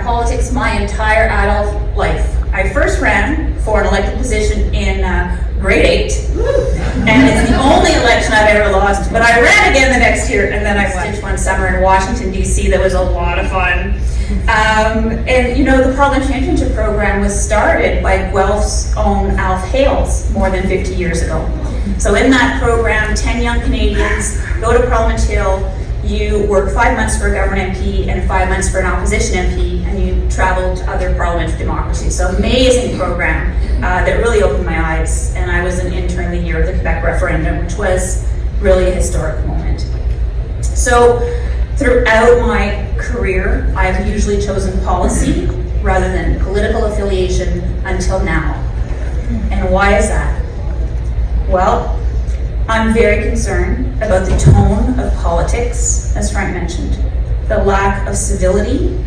politics my entire adult life. I first ran for an elected position in grade 8, and it's the only election I've ever lost, but I ran again the next year, and then I went one summer in Washington, D.C. That was a lot of fun. And you know, the Parliament Championship program was started by Guelph's own Alf Hales more than 50 years ago. So in that program, 10 young Canadians go to Parliament Hill, you work 5 months for a government MP and 5 months for an opposition MP, and you travel to other parliamentary democracies. So amazing program that really opened my eyes. And I was an intern the year of the Quebec referendum, which was really a historic moment. So throughout my career, I've usually chosen policy rather than political affiliation until now. And why is that? Well, I'm very concerned about the tone of politics, as Frank mentioned, the lack of civility,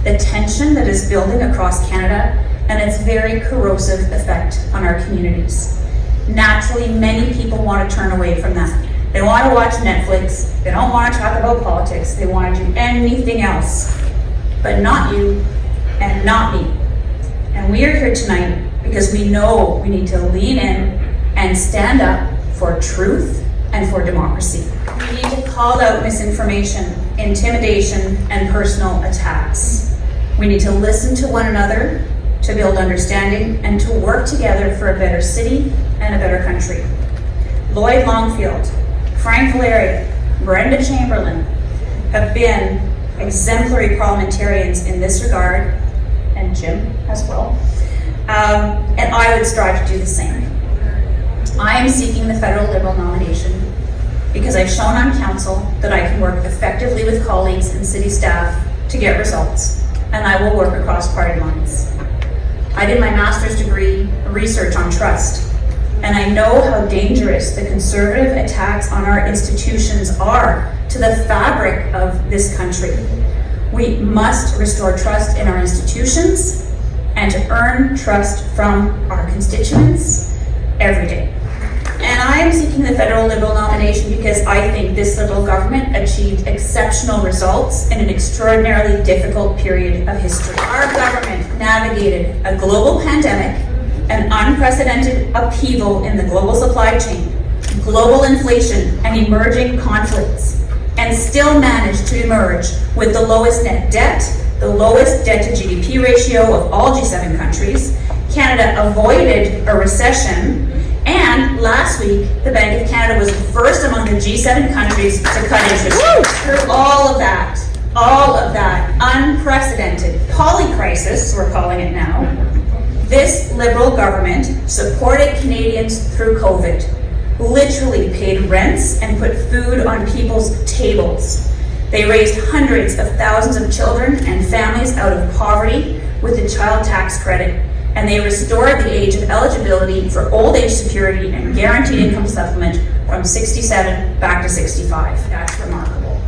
the tension that is building across Canada, and its very corrosive effect on our communities. Naturally, many people want to turn away from that. They want to watch Netflix, they don't want to talk about politics, they want to do anything else, but not you and not me. And we are here tonight because we know we need to lean in and stand up for truth and for democracy. We need to call out misinformation, intimidation, and personal attacks. We need to listen to one another, to build understanding, and to work together for a better city and a better country. Lloyd Longfield, Frank Valeria, Brenda Chamberlain have been exemplary parliamentarians in this regard, and Jim as well. And I would strive to do the same. I am seeking the federal Liberal nomination because I've shown on council that I can work effectively with colleagues and city staff to get results, and I will work across party lines. I did my master's degree research on trust, and I know how dangerous the conservative attacks on our institutions are to the fabric of this country. We must restore trust in our institutions and to earn trust from our constituents every day. And I am seeking the federal Liberal nomination because I think this Liberal government achieved exceptional results in an extraordinarily difficult period of history. Our government navigated a global pandemic, an unprecedented upheaval in the global supply chain, global inflation, and emerging conflicts, and still managed to emerge with the lowest net debt, the lowest debt to GDP ratio of all G7 countries. Canada avoided a recession, and last week, the Bank of Canada was the first among the G7 countries to cut interest rates. Through all of that unprecedented polycrisis, we're calling it now, this Liberal government supported Canadians through COVID, literally paid rents and put food on people's tables. They raised hundreds of thousands of children and families out of poverty with the child tax credit, and they restored the age of eligibility for old age security and guaranteed income supplement from 67 back to 65. That's remarkable.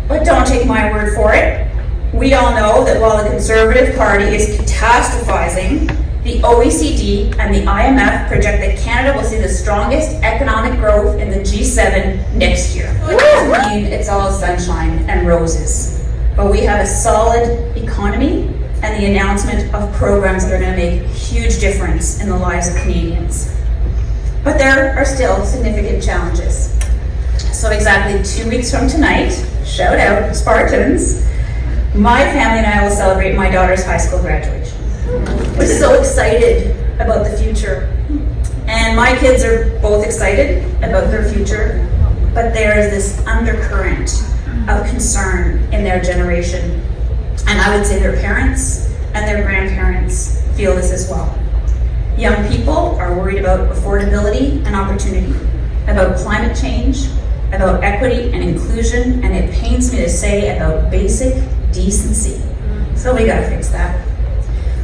But don't take my word for it. We all know that while the Conservative Party is catastrophizing, the OECD and the IMF project that Canada will see the strongest economic growth in the G7 next year. It doesn't mean it's all sunshine and roses, but we have a solid economy and the announcement of programs that are going to make a huge difference in the lives of Canadians. But there are still significant challenges. So exactly 2 weeks from tonight, shout out Spartans, my family and I will celebrate my daughter's high school graduation. We're so excited about the future. And my kids are both excited about their future, but there is this undercurrent of concern in their generation. And I would say their parents and their grandparents feel this as well. Young people are worried about affordability and opportunity, about climate change, about equity and inclusion, and it pains me to say about basic decency. So we gotta fix that.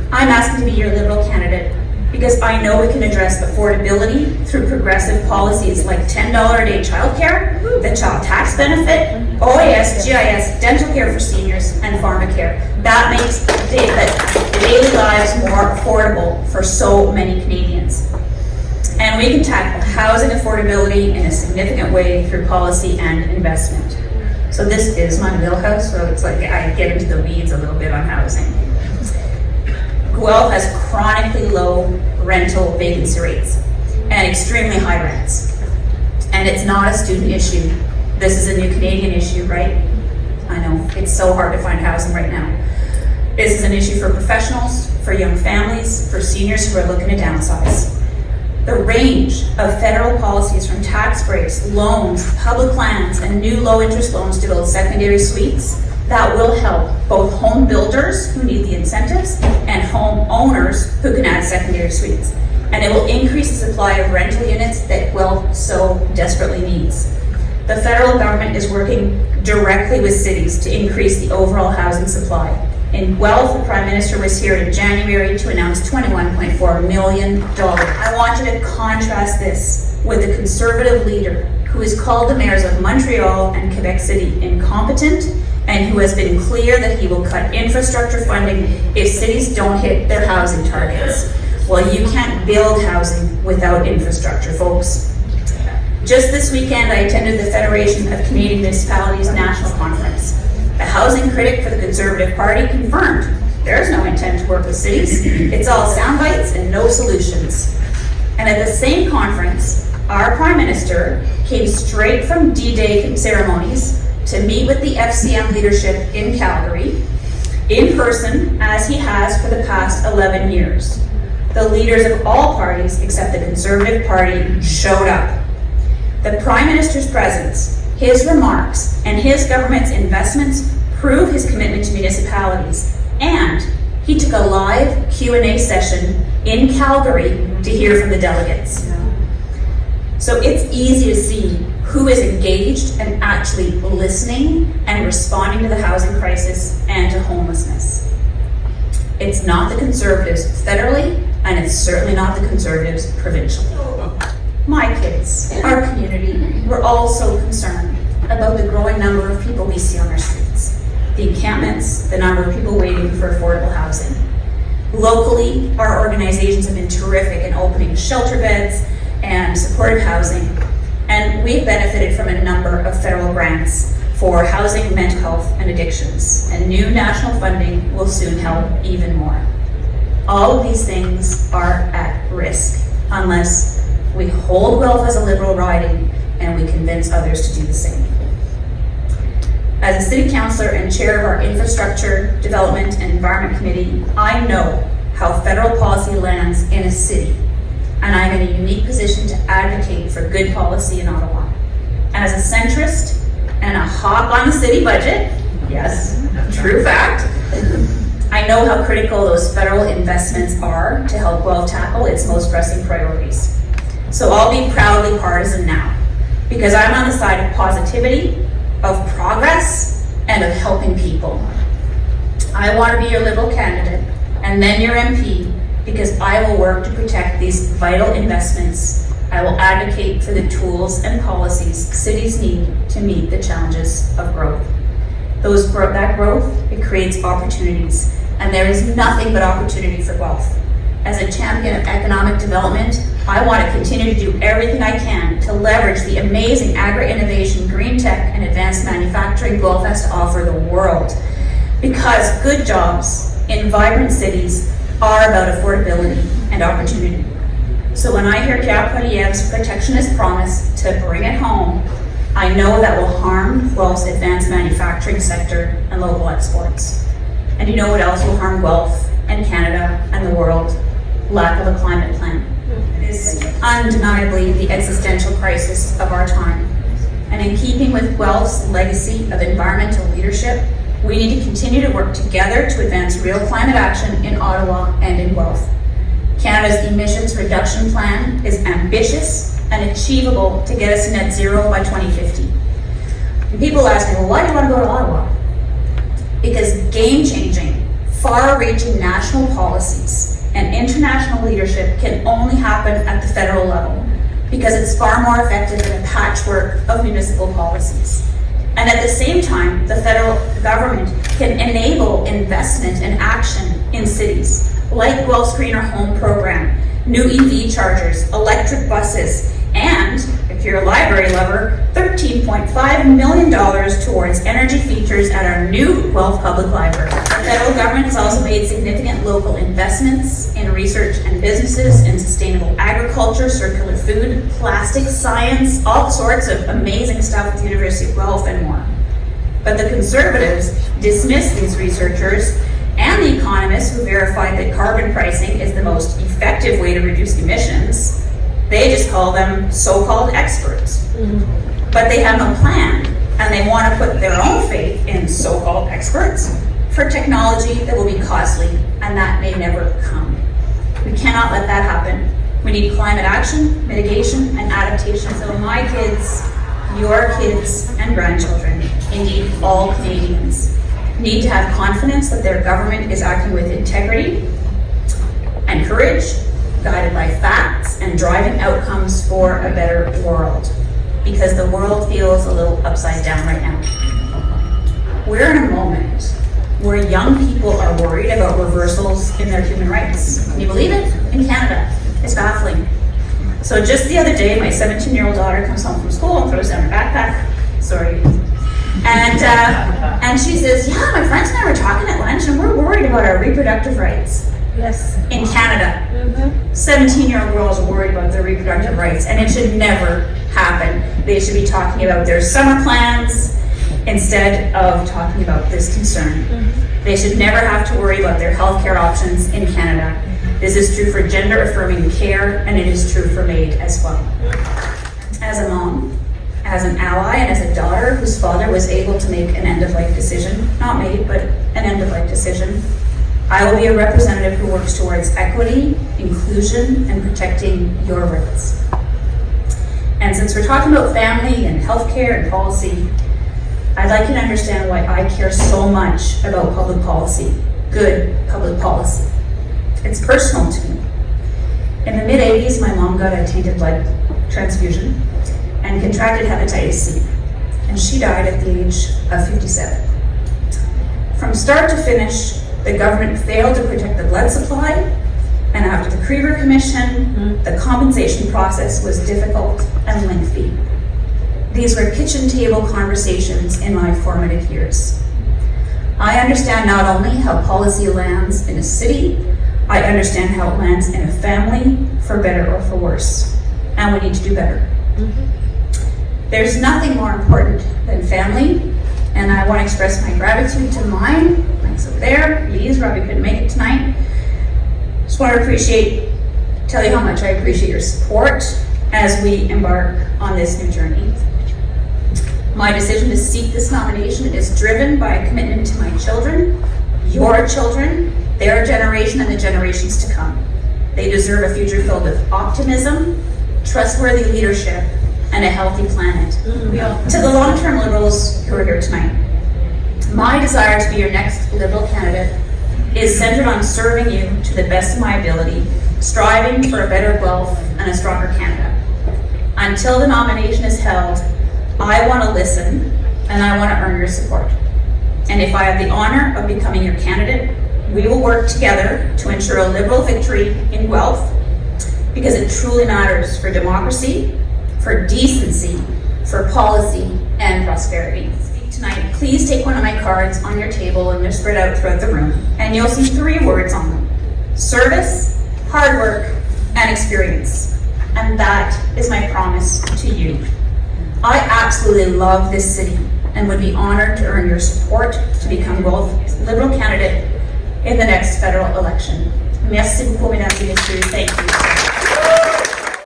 I'm asking to be your Liberal candidate because I know we can address affordability through progressive policies like $10 a day childcare, the child tax benefit, OAS, GIS, dental care for seniors, and pharmacare. That makes the daily lives more affordable for so many Canadians. And we can tackle housing affordability in a significant way through policy and investment. So this is my wheelhouse, so it's like I get into the weeds a little bit on housing. Guelph has chronically low rental vacancy rates and extremely high rents. And it's not a student issue. This is a new Canadian issue, right? I know, it's so hard to find housing right now. This is an issue for professionals, for young families, for seniors who are looking to downsize. The range of federal policies from tax breaks, loans, public lands, and new low-interest loans to build secondary suites that will help both home builders who need the incentives and home owners who can add secondary suites. And it will increase the supply of rental units that Guelph so desperately needs. The federal government is working directly with cities to increase the overall housing supply. In Guelph, the Prime Minister was here in January to announce $21.4 million. I want you to contrast this with the Conservative leader who has called the mayors of Montreal and Quebec City incompetent and who has been clear that he will cut infrastructure funding if cities don't hit their housing targets. Well, you can't build housing without infrastructure, folks. Just this weekend, I attended the Federation of Canadian Municipalities National Conference. A housing critic for the Conservative Party confirmed there's no intent to work with cities. It's all sound bites and no solutions. And at the same conference, our Prime Minister came straight from D-Day ceremonies to meet with the FCM leadership in Calgary, in person, as he has for the past 11 years. The leaders of all parties, except the Conservative Party, showed up. The Prime Minister's presence, his remarks, and his government's investments prove his commitment to municipalities, and he took a live Q&A session in Calgary to hear from the delegates. So it's easy to see who is engaged and actually listening and responding to the housing crisis and to homelessness. It's not the Conservatives federally, and it's certainly not the Conservatives provincially. My kids, our community, we're all so concerned about the growing number of people we see on our streets, the encampments, the number of people waiting for affordable housing. Locally, our organizations have been terrific in opening shelter beds and supportive housing, and we've benefited from a number of federal grants for housing, mental health, and addictions, and new national funding will soon help even more. All of these things are at risk unless we hold Guelph as a Liberal riding and we convince others to do the same. As a City Councillor and Chair of our Infrastructure, Development and Environment Committee, I know how federal policy lands in a city, and I'm in a unique position to advocate for good policy in Ottawa. As a centrist and a hawk on the city budget, yes, true fact, I know how critical those federal investments are to help Guelph tackle its most pressing priorities. So I'll be proudly partisan now, because I'm on the side of positivity, of progress, and of helping people. I want to be your Liberal candidate, and then your MP, because I will work to protect these vital investments. I will advocate for the tools and policies cities need to meet the challenges of growth. That growth, it creates opportunities, and there is nothing but opportunity for Guelph. As a champion of economic development, I want to continue to do everything I can to leverage the amazing agri-innovation, green tech, and advanced manufacturing Guelph has to offer the world. Because good jobs in vibrant cities are about affordability and opportunity. So when I hear Pierre Poilievre's protectionist promise to bring it home, I know that will harm Guelph's advanced manufacturing sector and local exports. And you know what else will harm Guelph and Canada and the world? Lack of a climate plan. It is undeniably the existential crisis of our time. And in keeping with Guelph's legacy of environmental leadership, we need to continue to work together to advance real climate action in Ottawa and in Guelph. Canada's emissions reduction plan is ambitious and achievable to get us to net zero by 2050. And people ask me, well, why do you want to go to Ottawa? Because game-changing, far-reaching national policies and international leadership can only happen at the federal level, because it's far more effective than a patchwork of municipal policies. And at the same time, the federal government can enable investment and action in cities, like Guelph's Greener Home program, new EV chargers, electric buses, And, if you're a library lover, $13.5 million towards energy features at our new Guelph Public Library. The federal government has also made significant local investments in research and businesses in sustainable agriculture, circular food, plastic science, all sorts of amazing stuff with the University of Guelph and more. But the Conservatives dismiss these researchers and the economists who verified that carbon pricing is the most effective way to reduce emissions. They just call them so-called experts. But they have no plan, and they want to put their own faith in so-called experts for technology that will be costly, and that may never come. We cannot let that happen. We need climate action, mitigation, and adaptation. So my kids, your kids, and grandchildren, indeed all Canadians, need to have confidence that their government is acting with integrity and courage, guided by facts and driving outcomes for a better world, because the world feels a little upside down right now. We're in a moment where young people are worried about reversals in their human rights. Can you believe it? In Canada. It's baffling. So just the other day, my 17-year-old daughter comes home from school and throws down her backpack. Sorry. And she says, yeah, my friends and I were talking at lunch and we're worried about our reproductive rights. Yes. In Canada. 17-year-old girls are worried about their reproductive rights, and it should never happen. They should be talking about their summer plans instead of talking about this concern. They should never have to worry about their healthcare options in Canada. This is true for gender-affirming care, and it is true for MAID as well. As a mom, as an ally, and as a daughter whose father was able to make an end-of-life decision, not MAID, but an end-of-life decision, I will be a representative who works towards equity, inclusion, and protecting your rights. And since we're talking about family and healthcare and policy, I'd like you to understand why I care so much about public policy, good public policy. It's personal to me. In the mid-80s, my mom got a tainted blood transfusion and contracted hepatitis C, and she died at the age of 57. From start to finish, the government failed to protect the blood supply, and after the Creever Commission, the compensation process was difficult and lengthy. These were kitchen table conversations in my formative years. I understand not only how policy lands in a city, I understand how it lands in a family, for better or for worse, and we need to do better. There's nothing more important than family, and I want to express my gratitude to mine. Thanks over there. Lee's probably couldn't make it tonight. Just want to tell you how much I appreciate your support as we embark on this new journey. My decision to seek this nomination is driven by a commitment to my children, your children, their generation, and the generations to come. They deserve a future filled with optimism, trustworthy leadership, and a healthy planet. To the long-term Liberals who are here tonight, my desire to be your next Liberal candidate is centered on serving you to the best of my ability, striving for a better Guelph and a stronger Canada. Until the nomination is held, I want to listen and I want to earn your support. And if I have the honor of becoming your candidate, we will work together to ensure a Liberal victory in Guelph, because it truly matters for democracy, for decency, for policy, and prosperity. Tonight, please take one of my cards on your table, and they're spread out throughout the room, and you'll see 3 words on them: service, hard work, and experience. And that is my promise to you. I absolutely love this city and would be honored to earn your support to become Guelph's Liberal candidate in the next federal election. Merci beaucoup, mesdames et messieurs. Thank you.